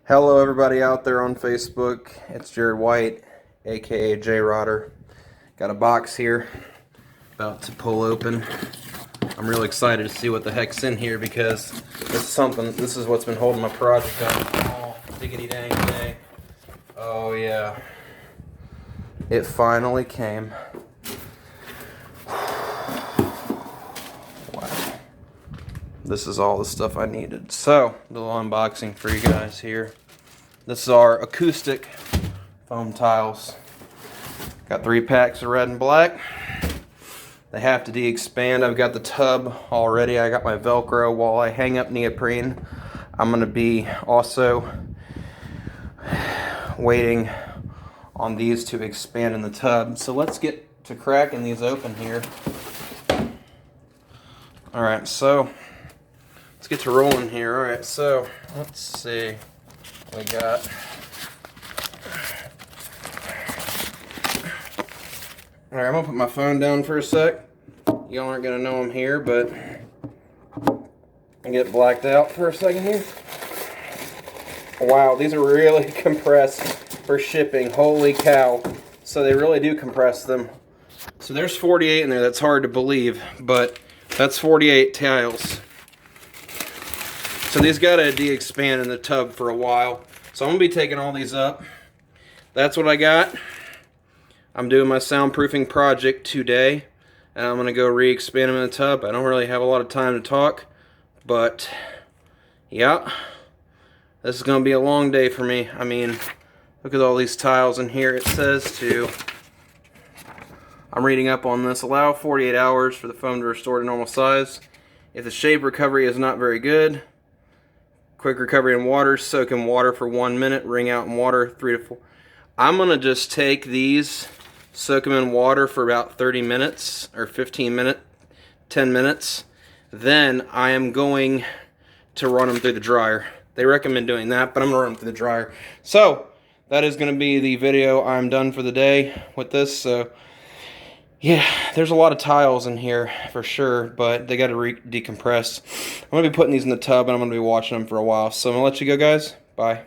Hello everybody out there on Facebook. It's Jared White, aka J Rodder. Got a box here about to pull open. I'm really excited to see what the heck's in here because this is what's been holding my project up all diggity dang day. Oh yeah. It finally came. Wow. This is all the stuff I needed. So, a little unboxing for you guys here. This is our acoustic foam tiles. Got 3 packs of red and black. They have to de-expand. I've got the tub already. I got my Velcro. While I hang up neoprene, I'm going to be also waiting on these to expand in the tub. So let's get to cracking these open here. Alright, so let's get to rolling here. Alright, so let's see what we got. Alright, I'm going to put my phone down for a sec. Y'all aren't going to know I'm here, but I get blacked out for a second here. Wow, these are really compressed for shipping. Holy cow. So they really do compress them. So there's 48 in there. That's hard to believe, but that's 48 tiles. So these got to de-expand in the tub for a while. So I'm going to be taking all these up. That's what I got. I'm doing my soundproofing project today, and I'm going to go re-expand them in the tub. I don't really have a lot of time to talk, but yeah, this is going to be a long day for me. I mean, look at all these tiles in here. It says I'm reading up on this, allow 48 hours for the foam to restore to normal size. If the shape recovery is not very good, quick recovery in water, soak in water for 1 minute, wring out in water 3 to 4. I'm going to just take these, soak them in water for about 30 minutes or 15 minutes, 10 minutes. Then I am going to run them through the dryer. They recommend doing that, but I'm going to run them through the dryer. So that is going to be the video. I'm done for the day with this. So yeah, there's a lot of tiles in here for sure, but they got to decompress. I'm going to be putting these in the tub, and I'm going to be watching them for a while. So I'm going to let you go, guys. Bye.